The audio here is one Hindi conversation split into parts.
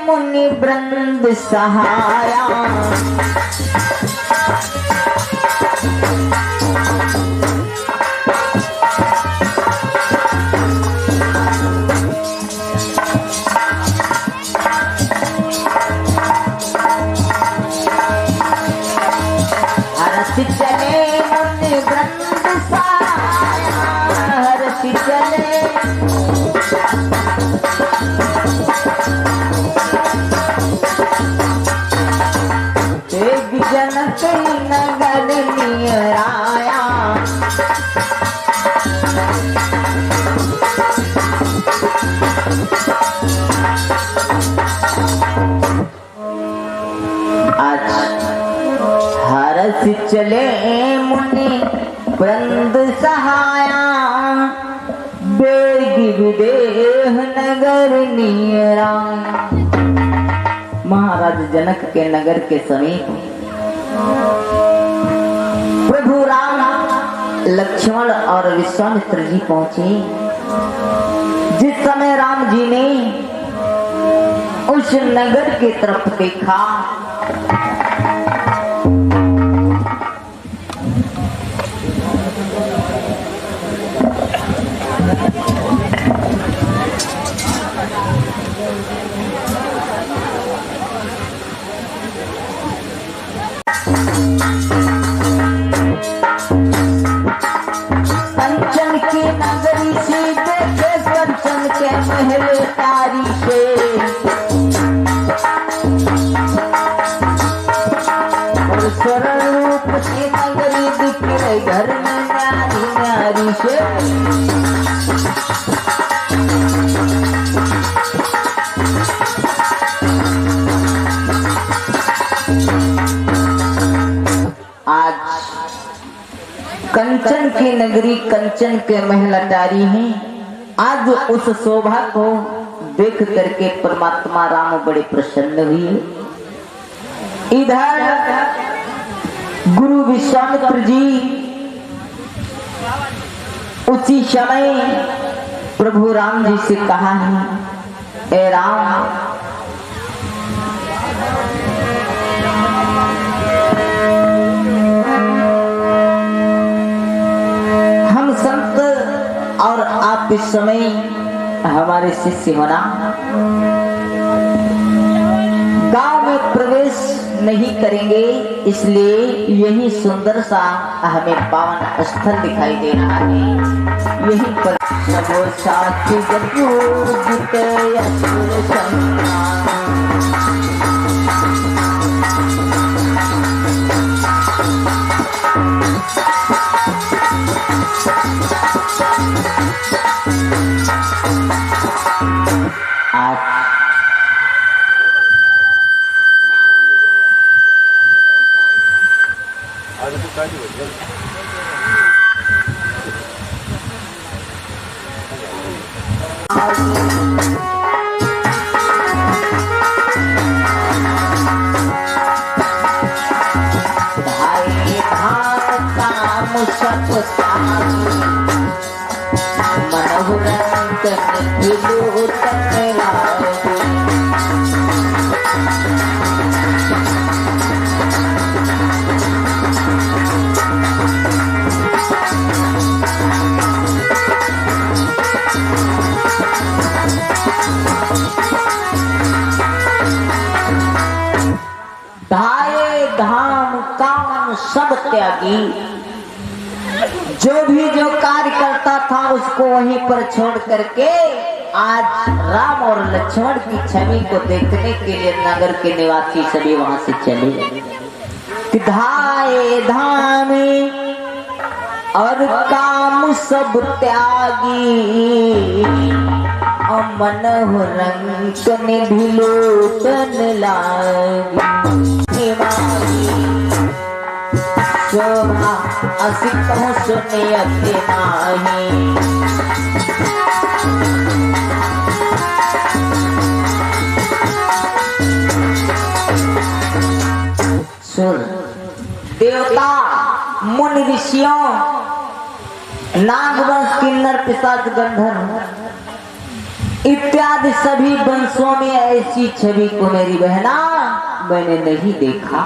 मुनि वृंद सहाया। हर्ष चले मुनि वृंद सहाया, हर्ष चले जनक नगर नियराया। आज हर्ष चले मुनि वृंद सहाया, बेग विदेह नगर नियराया। महाराज जनक के नगर के समीप प्रभु राम, लक्ष्मण और विश्वामित्र जी पहुंचे। जिस समय राम जी ने उस नगर की तरफ देखा, कंचन की नगरी से देखे, कंचन के महल तारी से और सरल रूप की नगरी दिख रही, घर में न्यारी न्यारी से। आज कंचन की नगरी, कंचन के महल अटारी है। आज उस शोभा को देख करके परमात्मा राम बड़े प्रसन्न हुए। इधर गुरु विश्वामित्र जी उसी समय प्रभु राम जी से कहा है, ए राम, और आप इस समय हमारे शिष्य होना, गांव में प्रवेश नहीं करेंगे, इसलिए यही सुंदर सा हमें पावन स्थल दिखाई दे रहा है। यही पर सबो साथी सब त्यागी, जो कार्य करता था उसको वहीं पर छोड़ करके आज राम और लक्ष्मण की छवि को देखने के लिए नगर के निवासी सभी वहां से चले। धाये धाम और काम सब त्यागी, मन रंग निभिलोचन लागी। शोभा असी कहूँ सुने अति नाही, सुन देवता मुनि ऋषियों नागवंश किन्नर पिशाच गंधर्व इत्यादि सभी वंशों में ऐसी छवि को मेरी बहना मैंने नहीं देखा।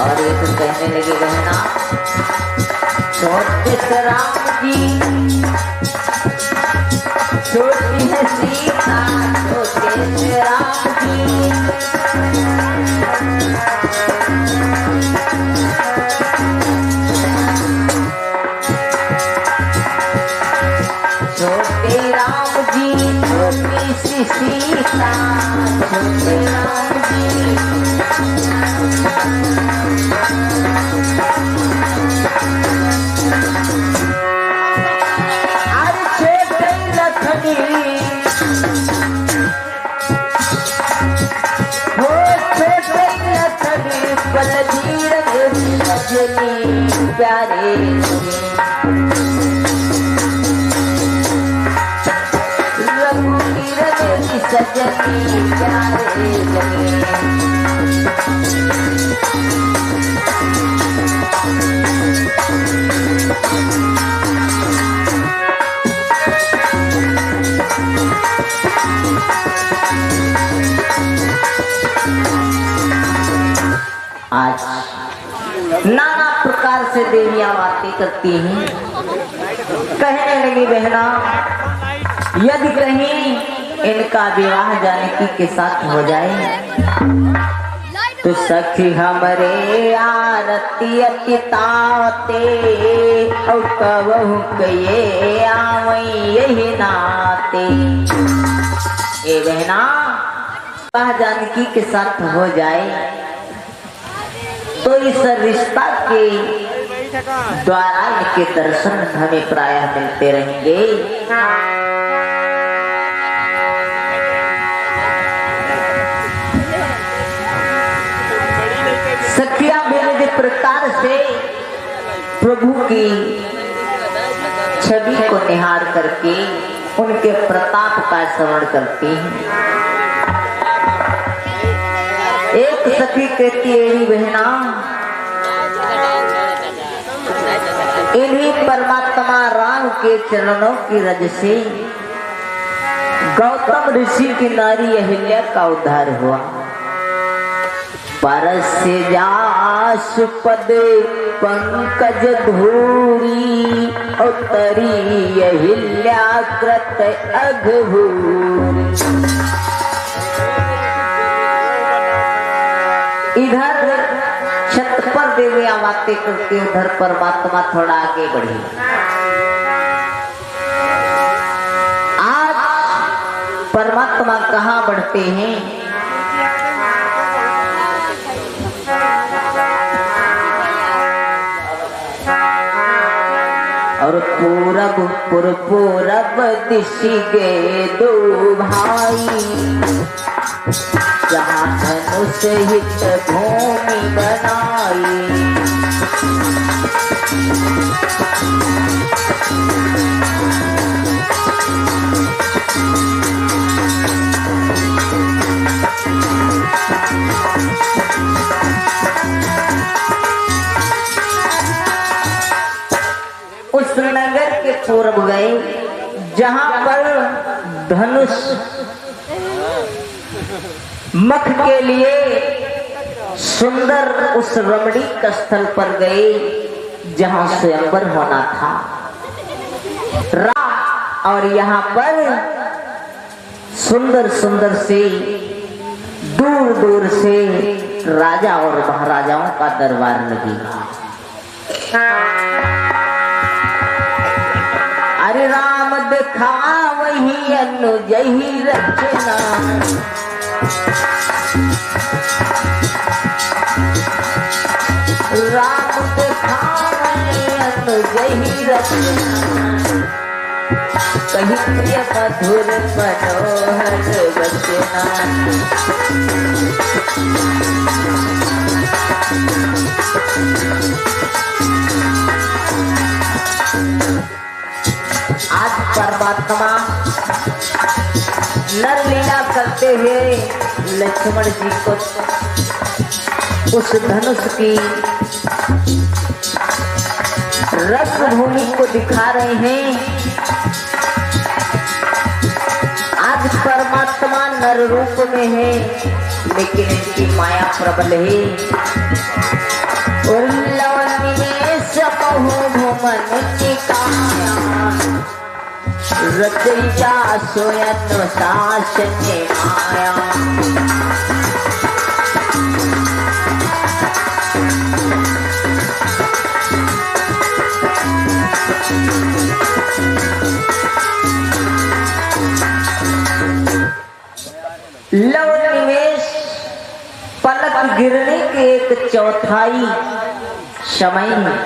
और ये तो कहने लगे बहना, छोटे से राम जी, छोटी है सीता, छोटे से राम जी, छोटे राम जी, छोटी सी सीता, छोटे राम जी। प्यारे रघुवीर सजनी प्यारे आज नाना प्रकार से देवियां बातें करती हैं। कहने लगी बहना, यदि कहीं इनका विवाह जानकी के साथ हो जाए तो सखी हमरे आरती अतितावते और कबहू कये आवई यही नाते। ए बहना, विवाह जानकी के साथ हो जाए तो इस रिश्ता के द्वारा इनके दर्शन हमें प्रायः मिलते रहेंगे। सखियां विविध प्रकार से प्रभु की छवि को निहार करके उनके प्रताप का स्मरण करती हैं। एक सखी कहती है, बहना इन्हीं परमात्मा राम के चरणों की रज से गौतम ऋषि की नारी अहिल्या का उद्धार हुआ। परस जासुपद पंकज धूरी उत्तरी अहिल्या कृत अघभूरी। इधर छत पर देवियां बातें करके उधर परमात्मा थोड़ा आगे बढ़ी। आज परमात्मा कहाँ बढ़ते हैं? और पूरब दिशि गए दो भाई, जहाँ धनुष हित भूमि बनाई। उस नगर के पूर्व गए जहाँ पर धनुष मख के लिए सुंदर उस रमणीक स्थल पर गए जहां स्वयंवर होना था। और यहाँ पर सुंदर सुंदर से दूर दूर से राजा और महाराजाओं का दरबार लगेगा। अरे राम देखा वही अनुज ही रचना, राम देखा वही अनुज ही रचना। कहीं प्रिय मधुर मनोहर वचना आज परमात्मा नर लीला करते हुए लक्ष्मण जी को उस धनुष की रस भूमि को दिखा रहे हैं। आज परमात्मा नर रूप में है, लेकिन इनकी माया प्रबल है। रचयिता सोयन शासने माया लव निवेश पलक गिरने के एक चौथाई समय में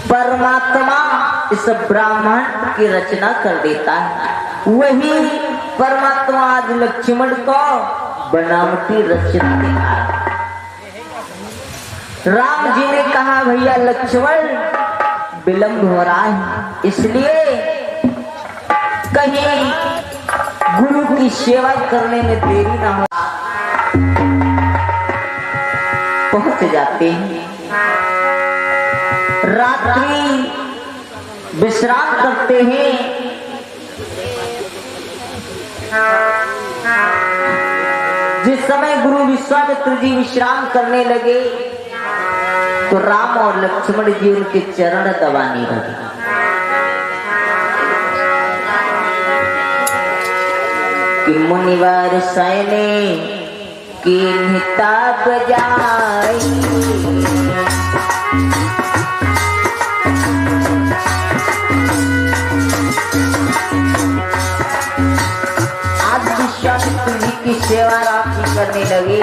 परमात्मा इस ब्राह्मण की रचना कर देता है। वही परमात्मा आज लक्ष्मण को बनावटी रचना देता है। राम जी ने कहा भैया लक्ष्मण विलंब हो रहा है, इसलिए कहीं गुरु की सेवा करने में देरी ना हो। पहुंच जाते हैं, रात्रि विश्राम करते हैं। जिस समय गुरु विश्वामित्र जी विश्राम करने लगे तो राम और लक्ष्मण जी उनके चरण दबाने लगे। कि मुनिवर सैने की निता बजाई विश्वामित्र की सेवा राम जी करने लगे।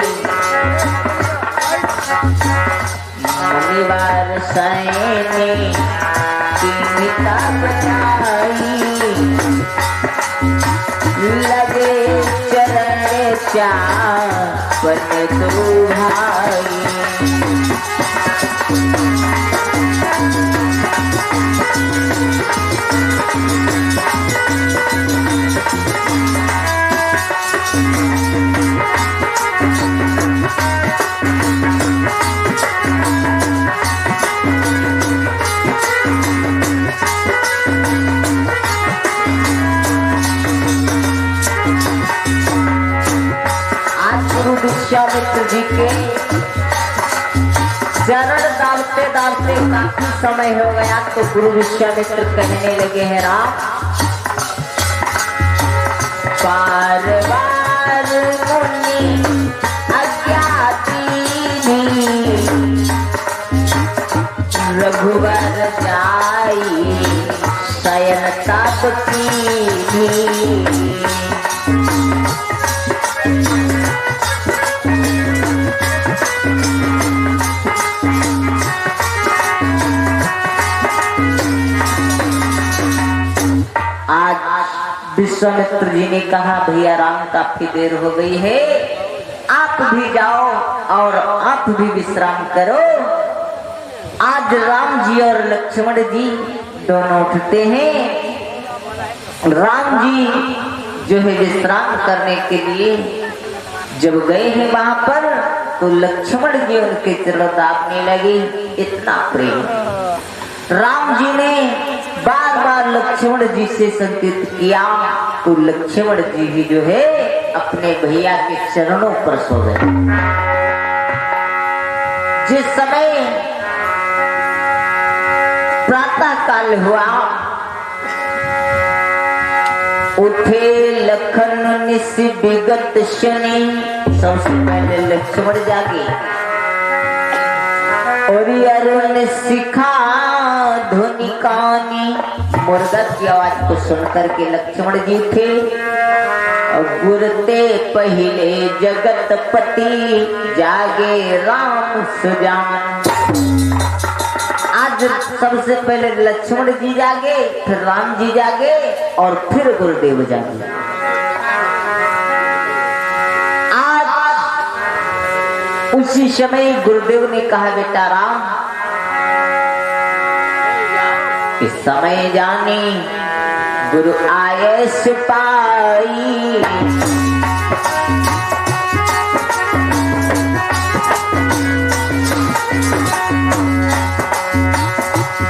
मुनिवार सैने की निता बजाई लगे चरण चावन दो भाई। विश्वामित्र जी के चरण दाबते दाबते काफी समय हो गया तो गुरु विश्वामित्र कहने लगे हैं राम बार बार मुनि अज्ञाती रघुवर जाई शयन तापती विश्वामित्र जी ने कहा भैया राम काफी देर हो गई है, आप भी जाओ और आप भी विश्राम करो। आज राम जी और लक्ष्मण जी दोनों उठते हैं। राम जी जो है विश्राम करने के लिए जब गए हैं वहां पर तो लक्ष्मण जी उनके चरण दाबने लगे। इतना प्रेम राम जी ने बार बार लक्ष्मण जी से संकेत किया तो लक्ष्मण जी भी जो है अपने भैया के चरणों पर सो गए। जिस समय प्रातः काल हुआ उठे लखन निस विगत शनि। सबसे पहले लक्ष्मण जागे और अरुण शिखा ध्वनि कानी। मुर्गा की आवाज को सुनकर के लक्ष्मण जी थे गुरते पहले जगतपति जागे राम सुजान। आज आज सबसे पहले लक्ष्मण जी जागे, फिर राम जी जागे और फिर गुरुदेव जागे। आज उसी समय गुरुदेव ने कहा, बेटा राम, इस समय जाने गुरु आए सिपाही,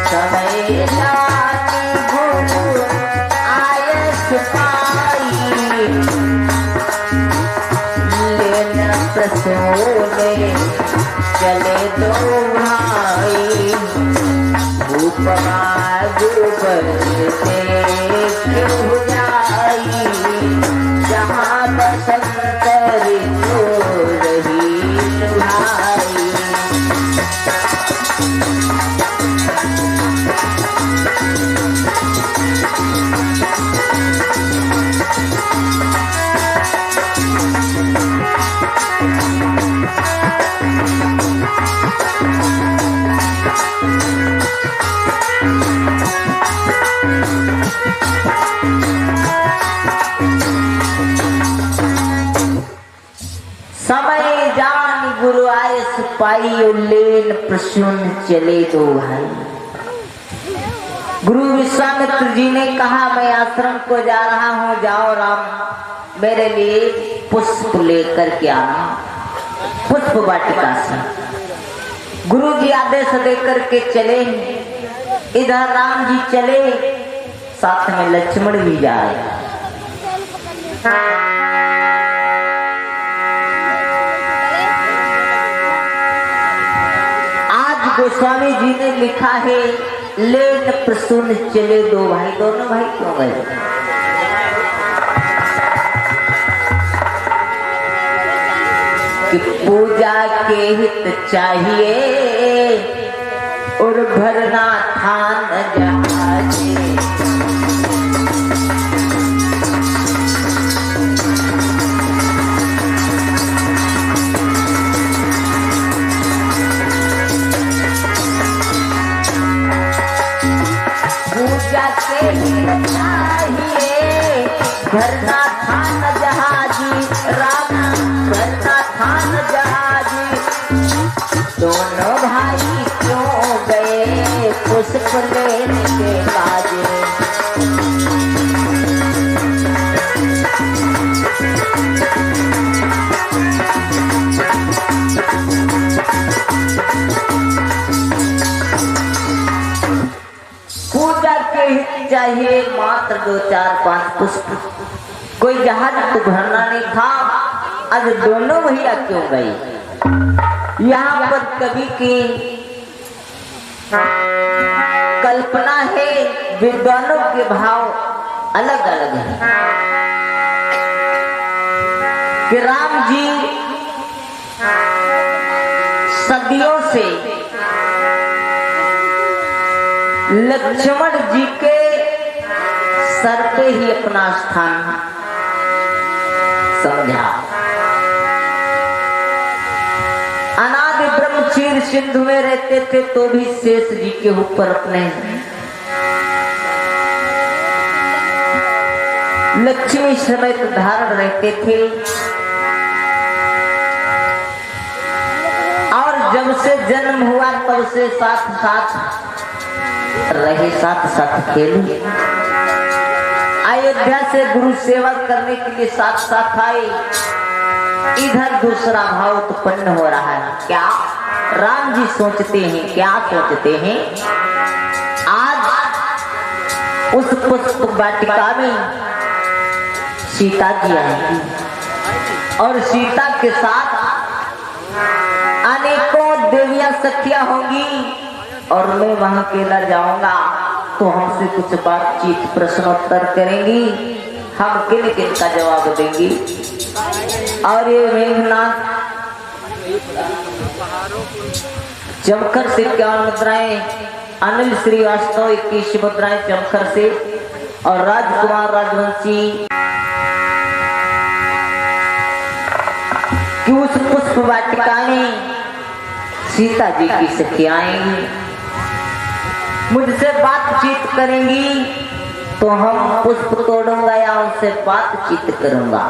समय जाने गुरु आए सिपाही, लेना प्रसूने चले दो भाई, जहाँ बसंत ऋतु रही सुहाई। समय जान गुरु आए सिपाही, लेन प्रसून चले दो भाई। गुरु विश्वामित्र जी ने कहा, मैं आश्रम को जा रहा हूँ, जाओ राम मेरे लिए पुष्प लेकर के आना, पुष्प वाटिका से। गुरु जी आदेश देकर के चले। इधर राम जी चले, साथ में लक्ष्मण भी जा रहे। गोस्वामी जी ने लिखा है, लेन प्रसून चले दो भाई। दोनों भाई क्यों गए? कि पूजा के हित चाहिए और भरना थान जहाजे। चाहिए भरना थान जहाजी, राम भरना थान जहाजी। दोनों भाई क्यों गए पुष्प लेने के बाजे? चाहिए मात्र 2, 4, 5 पुष्प। कोई जहाज तो भरना नहीं था। आज दोनों भैया क्यों गए? यहाँ पर कवि की कल्पना है, विद्वानों के भाव अलग अलग है। कि राम जी सदियों से लक्ष्मण जी के सर पे ही अपना स्थान समझा। अनादि ब्रह्मचर्य सिंधु में रहते थे तो भी शेष जी के ऊपर अपने लक्ष्मी समेत धारण रहते थे। और जब से जन्म हुआ तब से साथ साथ रहे, साथ साथ खेले। अयोध्या से गुरु सेवा करने के लिए साथ साथ आए। इधर दूसरा भाव उत्पन्न हो रहा है। क्या राम जी सोचते हैं, क्या सोचते हैं? आज उस पुष्प वाटिका में सीता जी आएंगी और सीता के साथ अनेकों देवियां सखियां होंगी और मैं वहां अकेला जाऊंगा तो हमसे कुछ बातचीत प्रश्नोत्तर करेंगी, हम किन किन का जवाब देंगी। और ये मेघनाथ चमकर से 51 मुद्राएं, अनिल श्रीवास्तव 21 मुद्राएं चमकर से, और राजकुमार राजवंशी कि उस पुष्प वाटिका में सीता जी की सखियां आएंगी। मुझसे बातचीत करेंगी तो हम पुष्प तोड़ूंगा या उनसे बातचीत करूंगा।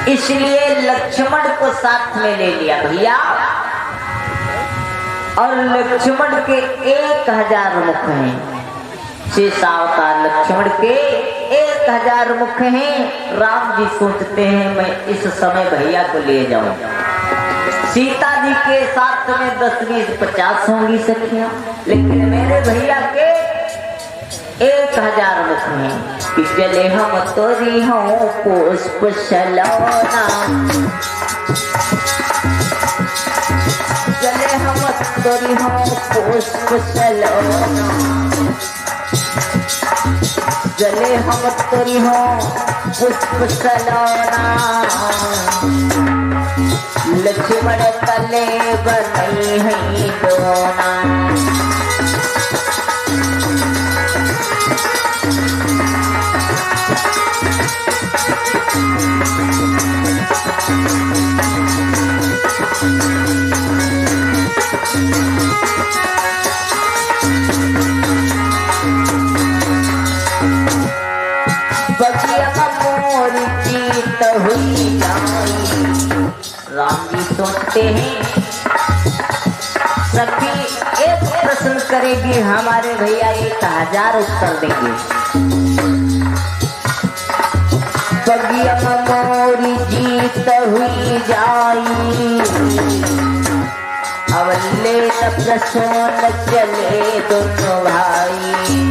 इसलिए लक्ष्मण को साथ में ले लिया भैया। और लक्ष्मण के 1000 मुख हैं। शेषावतार लक्ष्मण के 1000 मुख हैं। राम जी सोचते हैं मैं इस समय भैया को ले जाऊं। सीता जी के साथ में 10, 20, 50 होंगी सखियां, लेकिन मेरे भैया के 1000 मुख हैं। कि चले हम तोरी हो पुष्प सलोना, चले हम तोरी हो पुष्प सलोना, चले हम तोरी हो पुष्प सलोना। लक्ष्मण तले बनई है दोना। हुई जाई। राम जी सोचते हैं सखी एक प्रश्न करेगी हमारे भैया 1000 उत्तर देंगे। बगिया मोरी जीत हुई जाई। अब ले प्रश्न चले दोनों भाई।